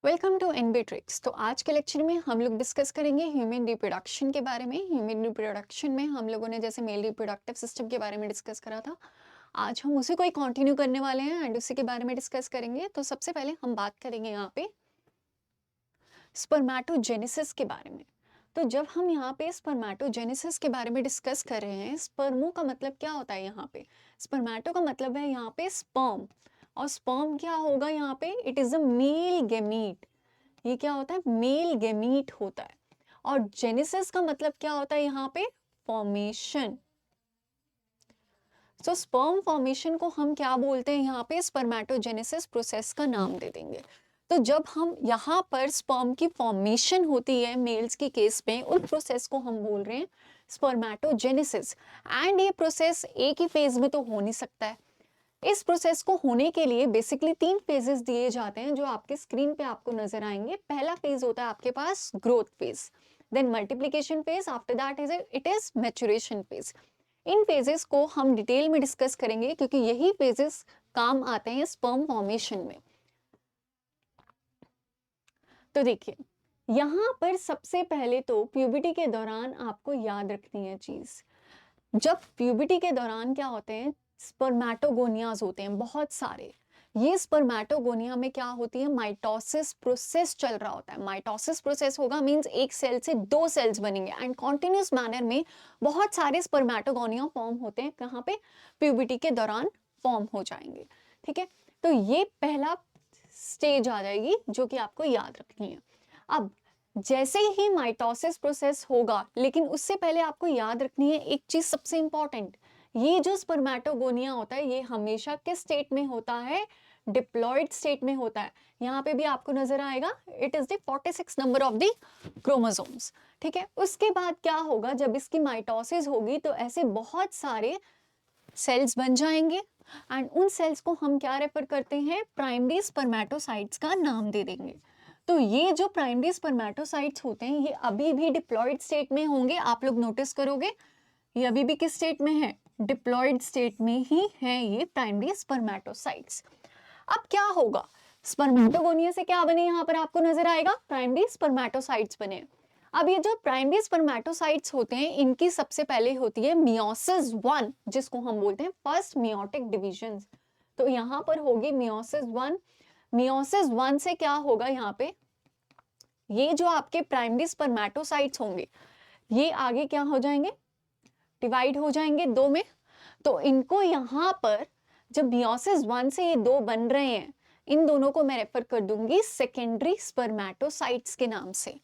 Welcome to NB tricks. तो आज के लेक्चर में हम लोग डिस्कस करेंगे ह्यूमन रिप्रोडक्शन के बारे में। ह्यूमन रिप्रोडक्शन में हम लोगों ने जैसे मेल रिप्रोडक्टिव सिस्टम के बारे में डिस्कस करा था, आज हम उसी को ही कंटिन्यू करने वाले हैं एंड उसी के बारे में डिस्कस करेंगे। तो सबसे पहले हम बात करेंगे यहाँ पे स्पर्मेटोजेनेसिस के बारे में। तो जब हम यहाँ पे स्पर्मेटोजेनेसिस के बारे में डिस्कस कर रहे हैं, स्पर्मो का मतलब क्या होता है यहाँ पे, स्पर्मेटो का मतलब है यहाँ पे स्पर्म, और स्पर्म क्या होगा यहाँ पे, it is a male gamete. ये क्या होता है, मेल गेमीट होता है। और जेनेसिस का मतलब क्या होता है यहाँ पे, फॉर्मेशन। सो स्पर्म फॉर्मेशन को हम क्या बोलते हैं यहाँ पे, स्पर्मेटोजेनेसिस प्रोसेस का नाम दे देंगे। तो जब हम यहाँ पर स्पर्म की फॉर्मेशन होती है मेल्स की केस में, उस प्रोसेस को हम बोल रहे हैं स्पर्मेटोजेनेसिस। एंड ये प्रोसेस एक ही फेज में तो हो नहीं सकता है। इस प्रोसेस को होने के लिए बेसिकली 3 फेजेस दिए जाते हैं जो आपके स्क्रीन पे आपको नजर आएंगे। पहला फेज होता है आपके पास growth phase, then multiplication phase, after that it is maturation phase. इन फेजेस को हम डिटेल में डिस्कस करेंगे क्योंकि यही फेजेस काम आते हैं स्पर्म फॉर्मेशन में। तो देखिए, यहाँ पर सबसे पहले तो प्यूबिटी के दौरान आपको याद रखनी है चीज, जब प्यूबिटी के दौरान क्या होते हैं, स्पर्मेटोगोनियाज होते हैं बहुत सारे। ये स्पर्मेटोगोनिया में क्या होती है, माइटोसिस प्रोसेस चल रहा होता है। माइटोसिस प्रोसेस होगा मींस एक सेल से 2 सेल्स बनेंगे एंड कॉन्टिन्यूस मैनर में बहुत सारे स्पर्मेटोगोनिया फॉर्म होते हैं। कहाँ पे, प्यूबिटी के दौरान फॉर्म हो जाएंगे। ठीक है, तो ये पहला स्टेज आ जाएगी जो कि आपको याद रखनी है। अब जैसे ही माइटोसिस प्रोसेस होगा, लेकिन उससे पहले आपको याद रखनी है एक चीज सबसे इंपॉर्टेंट, ये जो स्पर्मेटोगोनिया होता है ये हमेशा किस स्टेट में होता है, डिप्लॉयड स्टेट में होता है। यहाँ पे भी आपको नजर आएगा, it is the 46 number of the chromosomes. ठीक है, उसके बाद क्या होगा, जब इसकी माइटोसिस होगी तो ऐसे बहुत सारे सेल्स बन जाएंगे एंड उन सेल्स को हम क्या रेफर करते हैं, प्राइमरी स्पर्मेटोसाइट्स का नाम दे देंगे। तो ये जो प्राइमरी स्पर्मेटोसाइट्स होते हैं ये अभी भी डिप्लॉयड स्टेट में होंगे। आप लोग नोटिस करोगे ये अभी भी किस स्टेट में है, डिप्लॉयड स्टेट में ही है ये प्राइमरी स्पर्मेटोसाइट्स। अब क्या होगा, स्पर्मेटोगोनिया से क्या बने, यहाँ पर आपको नजर आएगा प्राइमरी स्पर्मेटोसाइट्स बने। अब ये जो प्राइमरी स्पर्मेटोसाइट्स होते हैं इनकी सबसे पहले होती है मियोसिस 1, जिसको हम बोलते हैं फर्स्ट मियोटिक डिवीजन। तो यहाँ पर होगी मियोसिस 1। मियोसिस 1 से क्या होगा, यहाँ पे ये जो आपके प्राइमरी स्पर्मेटोसाइट्स होंगे ये आगे क्या हो जाएंगे, डिवाइड हो जाएंगे 2 में। तो इनको यहाँ पर जब मियोसिस 1 से ये 2 बन रहे हैं, इन दोनों को मैं रेफर कर दूंगी सेकेंडरी स्पर्मेटोसाइट्स के नाम से।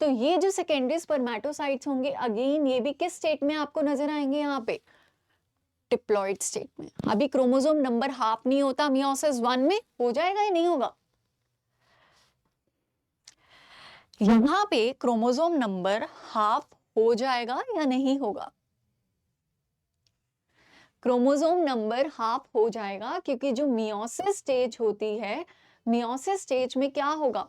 तो ये जो सेकेंडरी स्पर्मेटोसाइट्स होंगे अगेन ये भी किस स्टेट में आपको नजर आएंगे, यहाँ पे डिप्लॉयड स्टेट में। अभी क्रोमोसोम नंबर हाफ नहीं होता मियोसिस 1 में, हो जाएगा या नहीं होगा, यहाँ पे क्रोमोसोम नंबर हाफ हो जाएगा या नहीं होगा, क्रोमोसोम नंबर हाफ हो जाएगा क्योंकि जो मियोसिस स्टेज होती है, मियोसिस स्टेज में क्या होगा,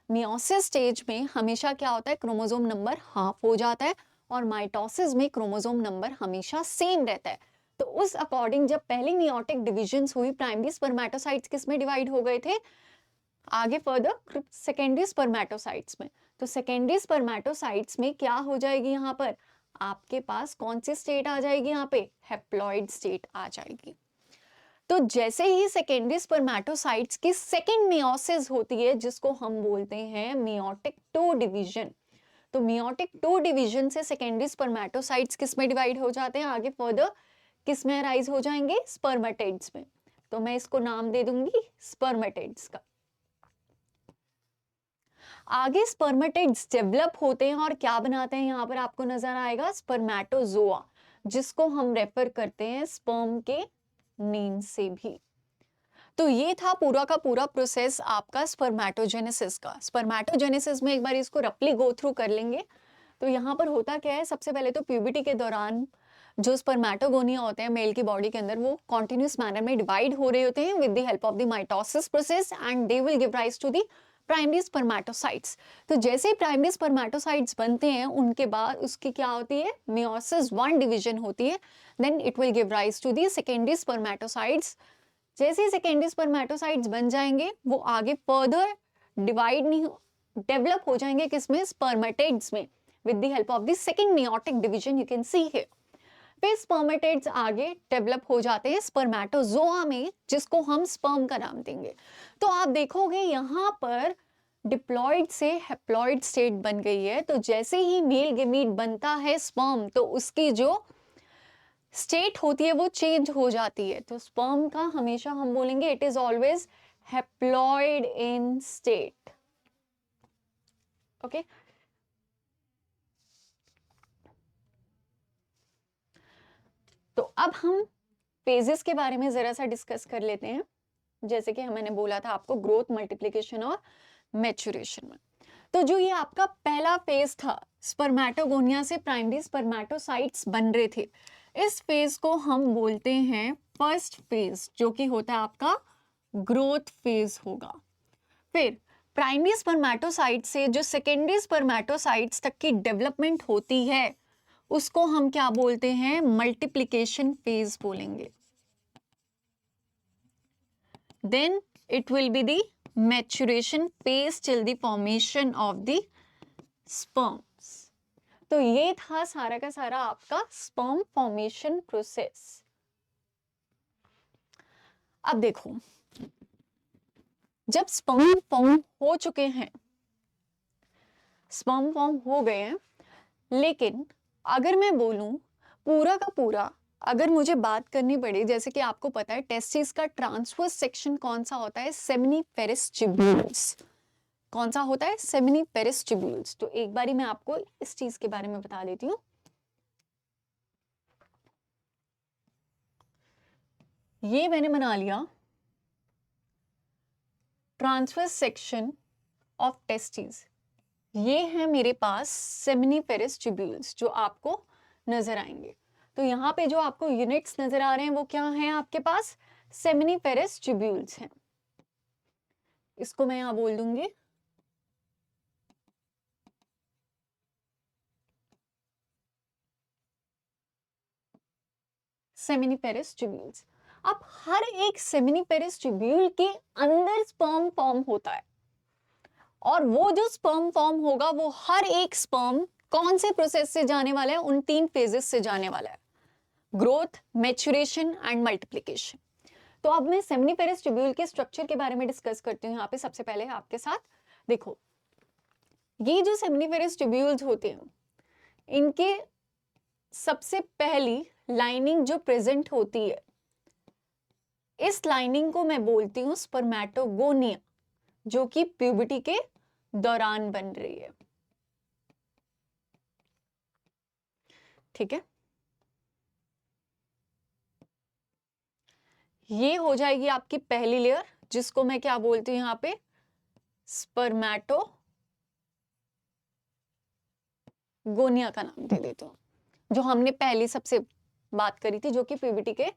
मियोसिस स्टेज में हमेशा क्या होता है, क्रोमोसोम नंबर हाफ हो जाता है और माइटोसिस में क्रोमोसोम नंबर हमेशा सेम रहता है। तो उस अकॉर्डिंग जब पहली मियोटिक डिविजन्स हुई, प्राइमरी स्पर्मेटोसाइट्स किस में डिवाइड हो गए थे, आगे फर्दर सेकेंडरी स्पर्मेटोसाइट्स में। तो सेकेंडरी स्पर्मेटोसाइट्स में क्या हो जाएगी, यहाँ पर आपके पास कौन सी स्टेट आ जाएगी, यहाँ पे हैप्लॉइड स्टेट आ जाएगी। तो जैसे ही सेकेंडरी स्पर्मेटोसाइट्स की सेकेंड मियोसिस होती है जिसको हम बोलते हैं मियोटिक 2 डिवीजन। तो मियोटिक 2 डिवीजन से सेकेंडरी स्पर्मेटोसाइट्स किस में डिवाइड हो जाते हैं, आगे फर्दर किस में राइज हो जाएंगे, स्पर्मेटिड्स में। तो मैं इसको नाम दे दूंगी स्पर्मेटिड्स का। आगे स्पर्मेटिड्स डेवलप होते हैं और क्या बनाते हैं, यहाँ पर आपको नजर आएगा स्पर्मेटोजोआ, जिसको हम रेफर करते हैं स्पर्म के नेम से भी। तो ये था पूरा का पूरा प्रोसेस आपका स्पर्मेटोजेनेसिस का। स्पर्मेटोजेनेसिस में एक बार इसको रफली गो थ्रू कर लेंगे। तो यहाँ पर होता क्या है, सबसे पहले तो प्यूबिटी के दौरान जो स्पर्मेटोगोनिया होते हैं मेल की बॉडी के अंदर वो कॉन्टिन्यूस मैनर में डिवाइड हो रहे होते हैं with the help of the mitosis process and they will give rise to the primary spermatocytes. तो जैसे ही प्राइमरी स्पर्मेटोसाइट्स बनते हैं उनके बाद उसकी क्या होती है, मियोसिस 1 डिवीजन होती है, then it will give rise to the secondary spermatocytes. जैसे ही सेकेंडरी स्पर्मेटोसाइट्स बन जाएंगे वो आगे फर्दर डिवाइड नहीं, डेवलप हो जाएंगे किसमें, स्पर्मेटिड्स में, with the help of the second meiotic division, you can see here. फिर स्पर्मेटिड्स आगे डेवलप हो जाते हैं स्पर्मेटोजोआ में, जिसको हम स्पर्म का नाम देंगे। तो आप देखोगे यहाँ पर डिप्लॉइड से हैप्लॉइड स्टेट बन गई है। तो जैसे ही मेल गेमीट बनता है स्पर्म, तो उसकी जो स्टेट होती है वो चेंज हो जाती है। तो स्पर्म का हमेशा हम बोलेंगे it is always haploid in state. Okay, तो अब हम फेजेस के बारे में जरा सा डिस्कस कर लेते हैं। जैसे कि मैंने बोला था आपको, ग्रोथ, मल्टीप्लिकेशन और मैच्योरेशन में। तो जो ये आपका पहला फेज था, स्पर्मेटोगोनिया से प्राइमरी स्पर्मेटोसाइट्स बन रहे थे, इस फेज को हम बोलते हैं फर्स्ट फेज, जो कि होता है आपका ग्रोथ फेज होगा। फिर प्राइमरी स्पर्मेटोसाइट से जो सेकेंडरी स्पर्मेटोसाइट्स तक की डेवलपमेंट होती है, उसको हम क्या बोलते हैं, मल्टीप्लिकेशन फेज बोलेंगे। Then it will be the maturation phase till the formation of the sperms. तो ये था सारा का सारा आपका स्पर्म फॉर्मेशन प्रोसेस। अब देखो, जब स्पर्म फॉर्म हो चुके हैं, स्पर्म फॉर्म हो गए हैं, लेकिन अगर मैं बोलूं पूरा का पूरा, अगर मुझे बात करनी पड़े, जैसे कि आपको पता है टेस्टिस का ट्रांसवर्स सेक्शन कौन सा होता है, सेमिनिफेरस ट्यूब्यूल्स। कौन सा होता है, सेमिनिफेरस ट्यूब्यूल्स। तो एक बारी मैं आपको इस चीज के बारे में बता देती हूँ। ये मैंने बना लिया ट्रांसवर्स सेक्शन ऑफ टेस्टिस। ये है मेरे पास सेमिनिफेरस ट्यूब्यूल्स जो आपको नजर आएंगे। तो यहाँ पे जो आपको यूनिट्स नजर आ रहे हैं वो क्या हैं आपके पास, सेमिनिफेरस ट्यूब्यूल्स हैं। इसको मैं यहाँ बोल दूंगी सेमिनिफेरस ट्यूब्यूल्स। अब हर एक सेमिनिफेरस ट्यूब्यूल के अंदर स्पर्म फॉर्म होता है, और वो जो स्पर्म फॉर्म होगा वो हर एक स्पर्म कौन से प्रोसेस से जाने वाला है, उन 3 फेजेस से जाने वाला है, ग्रोथ, मैच्योरेशन एंड मल्टीप्लिकेशन। तो अब मैं सेमिनिफेरस ट्यूब्यूल के स्ट्रक्चर के बारे में डिस्कस करती हूँ यहाँ पे सबसे पहले आपके साथ। देखो, ये जो सेमिनिफेरस ट्यूब्यूल्स होते हैं, इनके सबसे पहली लाइनिंग जो प्रेजेंट होती है, इस लाइनिंग को मैं बोलती हूँ स्पर्मेटोगोनिया, जो कि प्यूबर्टी के दौरान बन रही है। ठीक है, ये हो जाएगी आपकी पहली लेयर, जिसको मैं क्या बोलती हूँ यहाँ पे, स्पर्मेटोगोनिया का नाम दे देती हूँ, जो हमने पहली सबसे बात करी थी, जो कि प्यूबर्टी के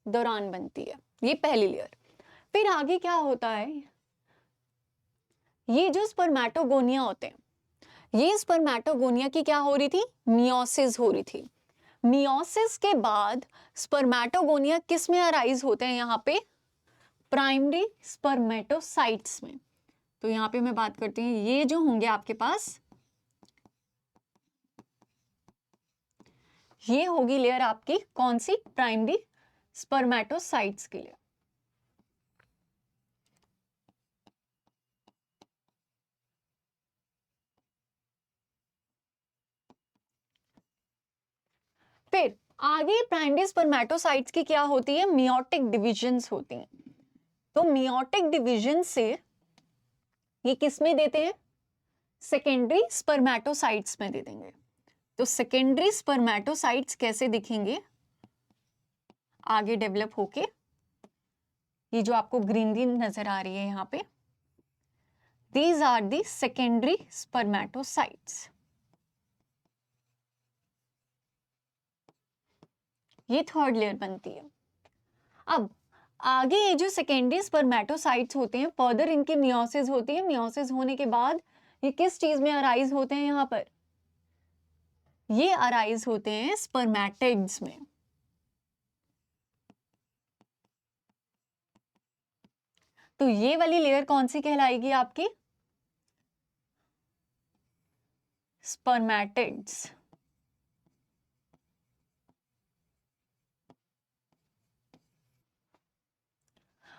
दौरान बनती है। ये पहली लेयर। फिर आगे क्या होता है, ये जो स्पर्मेटोगोनिया होते हैं, ये स्पर्मेटोगोनिया की क्या हो रही थी, मियोसिस हो रही थी। मियोसिस के बाद स्पर्मेटोगोनिया किस में अराइज होते हैं, यहाँ पे प्राइमरी स्पर्मेटोसाइट्स में। तो यहाँ पे मैं बात करती हूँ, ये जो होंगे आपके पास, ये होगी लेयर आपकी कौन सी, प्राइमरी स्पर्मेटोसाइट्स की लेयर। फिर आगे प्राइमरी स्पर्मेटोसाइट्स की क्या होती है, मियोटिक डिविजन्स होती हैं। तो मियोटिक डिवीजन से ये किस में देते हैं, सेकेंडरी स्पर्मेटोसाइट्स में दे देंगे। तो सेकेंडरी स्पर्मेटोसाइट्स कैसे दिखेंगे, आगे डेवलप होके, ये जो आपको ग्रीन ग्रीन नजर आ रही है यहाँ पे, these are the secondary spermatocytes. ये थर्ड लेयर बनती है। अब आगे ये जो सेकेंडरी स्पर्मेटोसाइट्स होते हैं, फर्दर इनकी मियोसिस होती है। मियोसिस होने के बाद ये किस चीज में अराइज होते हैं, यहाँ पर ये अराइज होते हैं स्पर्मेटिड्स में। तो ये वाली लेयर कौन सी कहलाएगी आपकी, spermatids.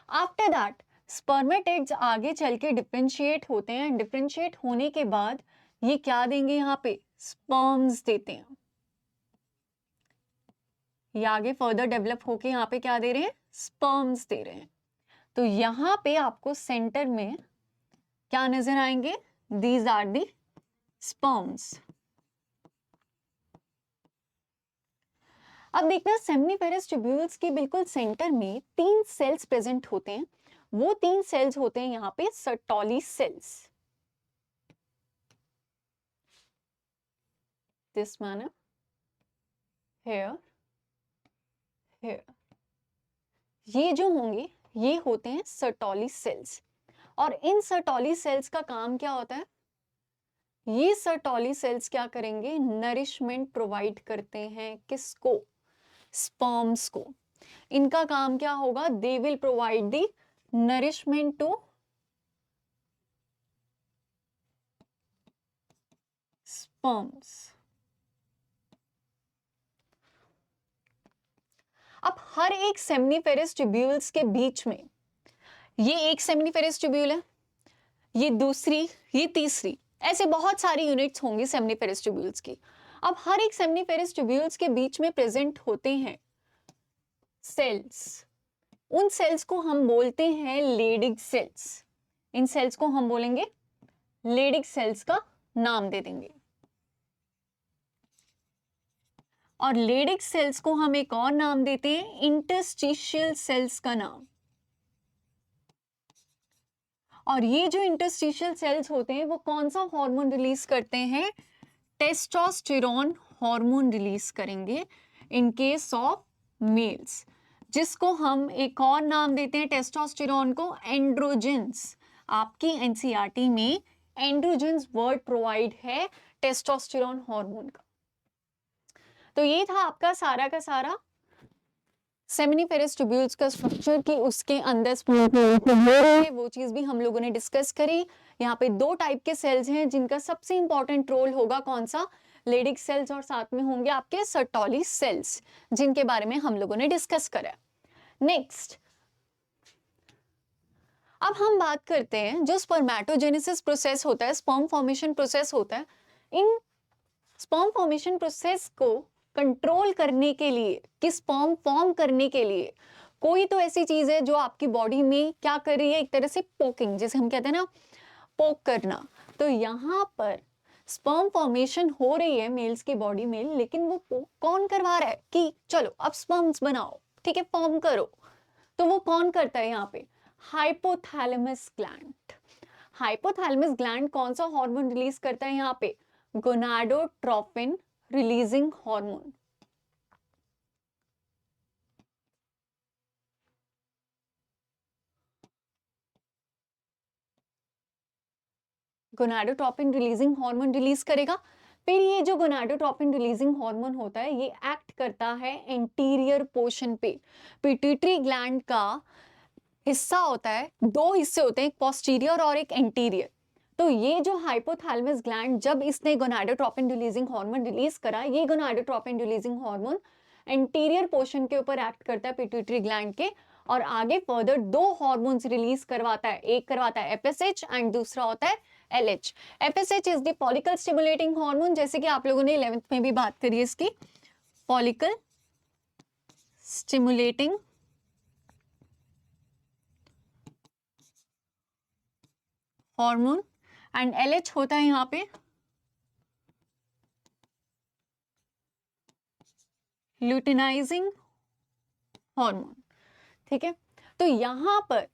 आफ्टर दैट स्पर्मेटिड्स आगे चल के डिफरेंशिएट होते हैं, डिफरेंशिएट होने के बाद ये क्या देंगे, यहाँ पे स्पर्म्स देते हैं। ये आगे फर्दर डेवलप होके यहाँ पे क्या दे रहे हैं, स्पर्म्स दे रहे हैं। तो यहाँ पे आपको सेंटर में क्या नजर आएंगे, दीज आर दी स्पर्म्स। अब देखना सेमनीफेरस ट्यूब्यूल्स के बिल्कुल सेंटर में 3 सेल्स प्रेजेंट होते हैं। वो 3 सेल्स होते हैं यहाँ पे Sertoli cells. This manner, here, here, ये जो होंगे ये होते हैं सर्टोली सेल्स। और इन सर्टोली सेल्स का काम क्या होता है, ये सर्टोली सेल्स क्या करेंगे, नरिशमेंट प्रोवाइड करते हैं किसको, स्पर्म्स को। इनका काम क्या होगा, they will provide the nourishment to sperms. अब हर एक सेमनीफेरस ट्यूब्यूल्स के बीच में, ये एक सेमनीफेरस ट्यूब्यूल है, ये दूसरी, ये तीसरी, ऐसे बहुत सारी यूनिट्स होंगी सेमनीफेरस ट्यूब्यूल्स की। अब हर एक सेमनीफेरस ट्यूब्यूल्स के बीच में प्रेजेंट होते हैं सेल्स। उन सेल्स को हम बोलते हैं लेडिग सेल्स। इन सेल्स को हम बोलेंगे लेडिग सेल्स का नाम दे देंगे। और लेडिग सेल्स को हम एक और नाम देते हैं इंटरस्टिशियल सेल्स का नाम। और ये जो इंटरस्टिशियल सेल्स होते हैं वो कौन सा हार्मोन रिलीज करते हैं, टेस्टोस्टेरोन हार्मोन रिलीज करेंगे इन केस ऑफ मेल्स, जिसको हम एक और नाम देते हैं टेस्टोस्टेरोन को एंड्रोजेंस। आपकी एनसीईआरटी में एंड्रोजेंस वर्ड प्रोवाइड है टेस्टोस्टेरोन हार्मोन का। तो ये था आपका सारा का सारा सेमनीफेरस ट्यूब्यूल्स का स्ट्रक्चर की उसके अंदर वो चीज भी हम लोगों ने डिस्कस करी। यहाँ पे 2 टाइप के सेल्स हैं जिनका सबसे इंपॉर्टेंट रोल होगा कौन सा, लेडिग सेल्स, और साथ में होंगे आपके सर्टोली सेल्स, जिनके बारे में हम लोगों ने डिस्कस करा। नेक्स्ट अब हम बात करते हैं जो स्पर्मेटोजेनेसिस प्रोसेस होता है, स्पर्म फॉर्मेशन प्रोसेस होता है। इन स्पर्म फॉर्मेशन प्रोसेस को कंट्रोल करने के लिए, कि स्पर्म फॉर्म करने के लिए कोई तो ऐसी चीज है जो आपकी बॉडी में क्या कर रही है, एक तरह से पोकिंग, जैसे हम कहते हैं ना पोक करना। तो यहाँ पर स्पर्म फॉर्मेशन हो रही है मेल्स की बॉडी में, लेकिन वो कौन करवा रहा है कि चलो अब स्पर्म्स बनाओ, ठीक है, फॉर्म करो। तो वो कौन करता है यहाँ पे, हाइपोथैलेमस ग्लैंड। हाइपोथैलेमस ग्लैंड कौन सा हार्मोन रिलीज करता है यहाँ पे, gonadotropin releasing hormone. Gonadotropin releasing hormone release करेगा। फिर ये जो गोनाडोट्रोपिन रिलीजिंग हार्मोन होता है ये एक्ट करता है एंटीरियर पोर्शन पे। पिट्यूटरी ग्लैंड का हिस्सा होता है, 2 हिस्से होते हैं, एक पोस्टीरियर और एक एंटीरियर। तो ये जो हाइपोथैलेमस ग्लैंड, जब इसने गोनाडोट्रोपिन रिलीजिंग हार्मोन रिलीज करा, ये gonadotropin releasing hormone anterior portion के ऊपर एक्ट करता है पिट्यूटरी ग्लैंड के, और आगे फर्दर 2 हार्मोन्स रिलीज करवाता है। एक करवाता है एफएसएच एंड दूसरा होता है LH. FSH is the follicle stimulating hormone, जैसे कि आप लोगों ने 11th में भी बात करी है इसकी, follicle stimulating hormone, and LH होता है यहाँ पे ल्यूटिनाइजिंग हार्मोन। ठीक है, तो यहाँ पर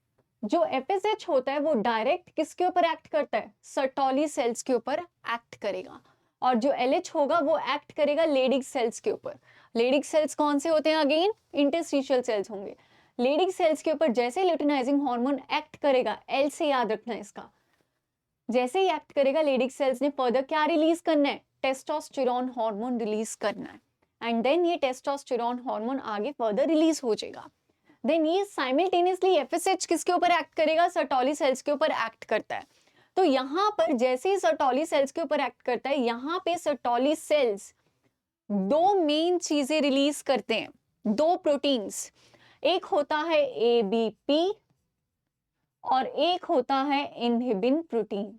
जो एफएसएच होता है वो डायरेक्ट किसके ऊपर एक्ट करता है, सर्टोली सेल्स के ऊपर एक्ट करेगा, और जो एलएच होगा वो एक्ट करेगा लेडिग सेल्स के ऊपर। लेडिग सेल्स कौन से होते हैं, अगेन इंटरस्टिशियल सेल्स होंगे। लेडिग सेल्स के ऊपर जैसे ल्यूटिनाइजिंग हार्मोन एक्ट करेगा, एल से याद रखना इसका, जैसे ही एक्ट करेगा लेडिग सेल्स ने फर्दर क्या रिलीज करना है, टेस्टोस्टेरोन हार्मोन रिलीज करना है, एंड देन ये टेस्टोस्टेरोन हार्मोन आगे फर्दर रिलीज हो जाएगा। देन ये साइमल्टेनियसली एफएसएच किसके ऊपर एक्ट करेगा, सर्टोली सेल्स के ऊपर एक्ट करता है। तो यहाँ पर जैसे ही सर्टोली सेल्स के ऊपर एक्ट करता है, यहाँ पे सर्टोली सेल्स दो मेन चीजें रिलीज करते हैं, दो प्रोटीन्स, एक होता है एबीपी और एक होता है इनहिबिन प्रोटीन।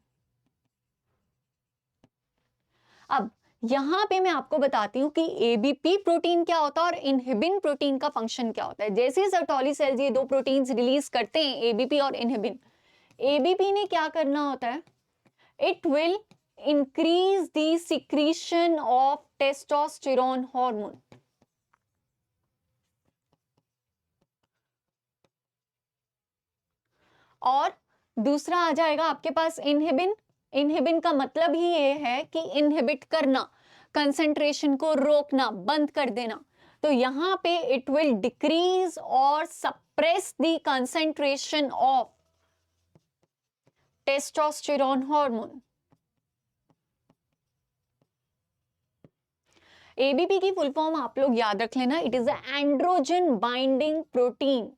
अब यहां पे मैं आपको बताती हूं कि एबीपी प्रोटीन क्या होता है और इनहिबिन प्रोटीन का फंक्शन क्या होता है। जैसे ही सर्टोली सेल्स ये दो प्रोटीन्स रिलीज करते हैं, एबीपी और इनहिबिन, एबीपी ने क्या करना होता है, it will increase the secretion of testosterone hormone. और दूसरा आ जाएगा आपके पास इनहिबिन। इनहिबिन का मतलब ही ये है कि इनहिबिट करना, कंसंट्रेशन को रोकना, बंद कर देना। तो यहां पे इट विल डिक्रीज और suppress the concentration of testosterone hormone. ABP की फुल फॉर्म आप लोग याद रख लेना, it is androgen binding protein.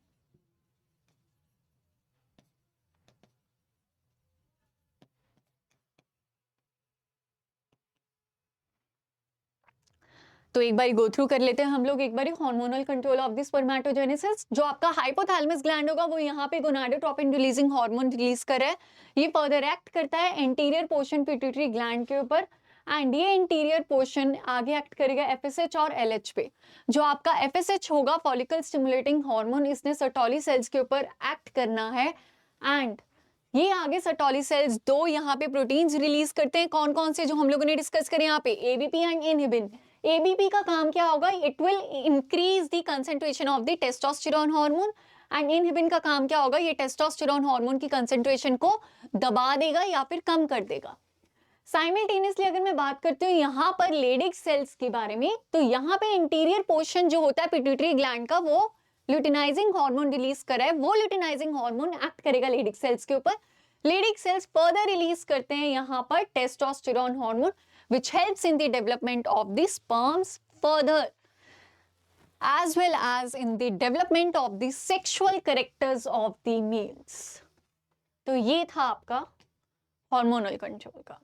तो एक बार गो थ्रू कर लेते हैं हम लोग एक बार hormonal control of the spermatogenesis. जो आपका हाइपोथैलेमस ग्लैंड होगा वो यहाँ पे गोनाडोट्रोपिन रिलीजिंग हार्मोन रिलीज कर रहा है। ये फर्दर एक्ट करता है एंटीरियर पोर्शन पिट्यूटरी ग्लैंड के ऊपर, एंड ये इंटीरियर पोर्शन आगे एक्ट करेगा एफएसएच और एलएच पे। जो आपका एफएसएच होगा फॉलिकल स्टिमुलेटिंग हार्मोन, इसने सर्टोली सेल्स के ऊपर एक्ट करना है, एंड ये आगे सर्टोली सेल्स दो यहाँ पे प्रोटीन्स रिलीज करते हैं। कौन कौन से, जो हम लोगों ने डिस्कस करे यहाँ पे, एबीपी एंड इनहिबिन। एबीपी का काम क्या होगा, it will increase the concentration of the testosterone hormone, and inhibin का काम क्या होगा, ये टेस्टोस्टेरोन हार्मोन की कंसंट्रेशन को दबा देगा या फिर कम कर देगा। साइमल्टेनियसली अगर मैं बात करती हूँ यहाँ पर लेडिक सेल्स के बारे में, तो यहाँ पे इंटीरियर पोर्शन जो होता है पिट्यूटरी ग्लैंड का, वो ल्यूटिनाइजिंग हार्मोन रिलीज कर रहा है। वो ल्यूटिनाइजिंग हार्मोन एक्ट करेगा लेडिक सेल्स के ऊपर। लेडिक सेल्स फर्दर रिलीज करते हैं यहाँ पर testosterone hormone, which helps in the development of the sperms further, as well as in the development of the sexual characters of the males. तो ये था आपका हार्मोनल कंट्रोल का।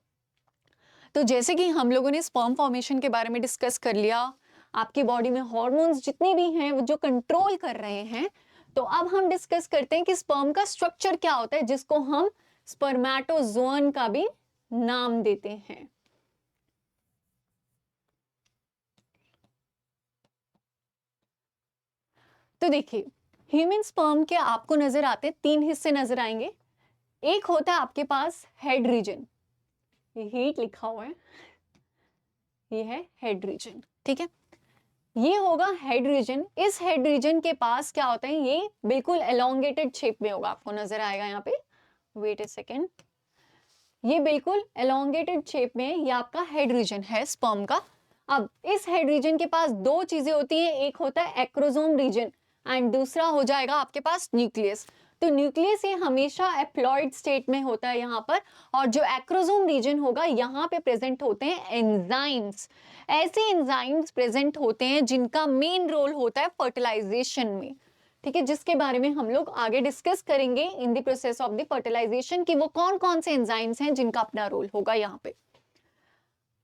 तो जैसे कि हम लोगों ने स्पर्म फॉर्मेशन के बारे में डिस्कस कर लिया, आपकी बॉडी में हार्मोन्स जितने भी हैं वो जो कंट्रोल कर रहे हैं, तो अब हम डिस्कस करते हैं कि स्पर्म का स्ट्रक्चर क्या होता है, जिसको हम स्पर्मेटोजोन का भी नाम देते हैं। तो देखिए, ह्यूमन स्पर्म के आपको नजर आते तीन हिस्से नजर आएंगे। एक होता है आपके पास हेड रीजन, ये हीट लिखा हुआ है, ये है हेड रीजन, ठीक है। ये होगा हेड रीजन। इस हेड रीजन के पास क्या होता है, ये बिल्कुल एलोंगेटेड शेप में होगा, आपको नजर आएगा यहाँ पे, वेट ए सेकेंड, ये बिल्कुल एलोंगेटेड शेप में, ये आपका हेड रीजन है स्पर्म का। अब इस हेड रीजन के पास दो चीजें होती हैं, एक होता है एक्रोसोम रीजन एंड दूसरा हो जाएगा आपके पास न्यूक्लियस। तो न्यूक्लियस ये हमेशा एप्लॉइड स्टेट में होता है यहाँ पर, और जो एक्रोसोम रीजन होगा यहाँ पे प्रेजेंट होते हैं एंजाइम्स। ऐसे एंजाइम्स प्रेजेंट होते हैं जिनका मेन रोल होता है फर्टिलाइजेशन में, ठीक है, जिसके बारे में हम लोग आगे डिस्कस करेंगे in the process of the fertilization कि वो कौन कौन से एंजाइम्स हैं जिनका अपना रोल होगा यहाँ पे।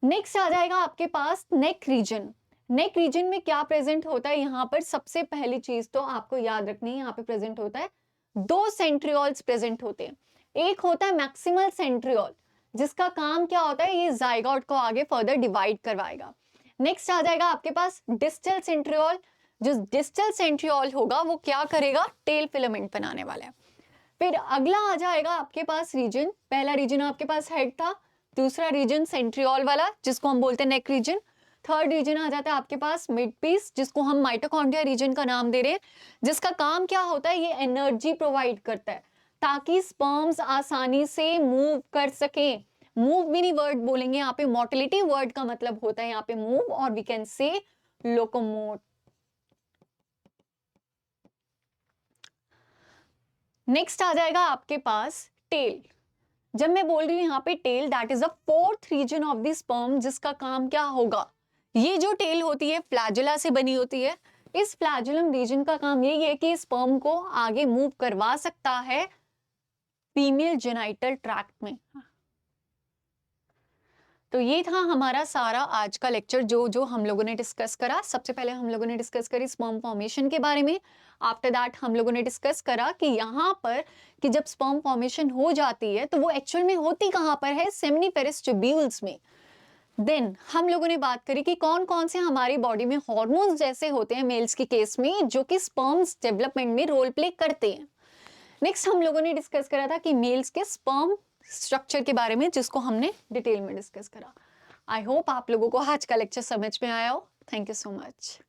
नेक्स्ट आ जाएगा आपके पास नेक रीजन। नेक रीजन में क्या प्रेजेंट होता है, यहाँ पर सबसे पहली चीज तो आपको याद रखनी है, यहाँ पे प्रेजेंट होता है दो सेंट्रियोल्स प्रेजेंट होते हैं। एक होता है मैक्सिमल सेंट्रियोल, जिसका काम क्या होता है, ये जाइगोट को आगे फर्दर डिवाइड करवाएगा। नेक्स्ट आ जाएगा आपके पास डिस्टल सेंट्रियोल। जो डिस्टल सेंट्रियोल होगा वो क्या करेगा, टेल फिलामेंट बनाने वाला है। फिर अगला आ जाएगा आपके पास रीजन, पहला रीजन आपके पास हेड था, दूसरा रीजन सेंट्रियोल वाला जिसको हम बोलते हैं नेक रीजन। थर्ड रीजन आ जाता है आपके पास मिड पीस, जिसको हम माइटोकॉन्ड्रिया रीजन का नाम दे रहे हैं, जिसका काम क्या होता है, ये एनर्जी प्रोवाइड करता है ताकि स्पर्म्स आसानी से मूव कर सके। मूव भी नहीं वर्ड बोलेंगे यहाँ पे, मोटिलिटी वर्ड का मतलब होता है यहाँ पे मूव, और we can say locomote. Next आ जाएगा आपके पास टेल। जब मैं बोल रही हूँ यहाँ पे tail, that is the fourth region of the sperm, जिसका काम क्या होगा, ये जो टेल होती है फ्लैजुला से बनी होती है। इस फ्लैजुलम रीजन का काम यही है कि स्पर्म को आगे मूव करवा सकता है फीमेल जेनाइटल ट्रैक्ट में। तो ये था हमारा सारा आज का लेक्चर जो जो हम लोगों ने डिस्कस करा। सबसे पहले हम लोगों ने डिस्कस करी स्पर्म फॉर्मेशन के बारे में। आफ्टर दैट हम लोगों ने डिस्कस करा कि यहाँ पर कि जब स्पर्म फॉर्मेशन हो जाती है तो वो एक्चुअल में होती कहाँ पर है, सेमिनिफेरस ट्यूब्यूल्स में। देन हम लोगों ने बात करी कि कौन कौन से हमारी बॉडी में हॉर्मोन्स जैसे होते हैं मेल्स के केस में जो कि स्पर्म्स डेवलपमेंट में रोल प्ले करते हैं। नेक्स्ट हम लोगों ने डिस्कस करा था कि मेल्स के स्पर्म स्ट्रक्चर के बारे में, जिसको हमने डिटेल में डिस्कस करा। आई होप आप लोगों को आज का लेक्चर समझ में आया हो। Thank you so much.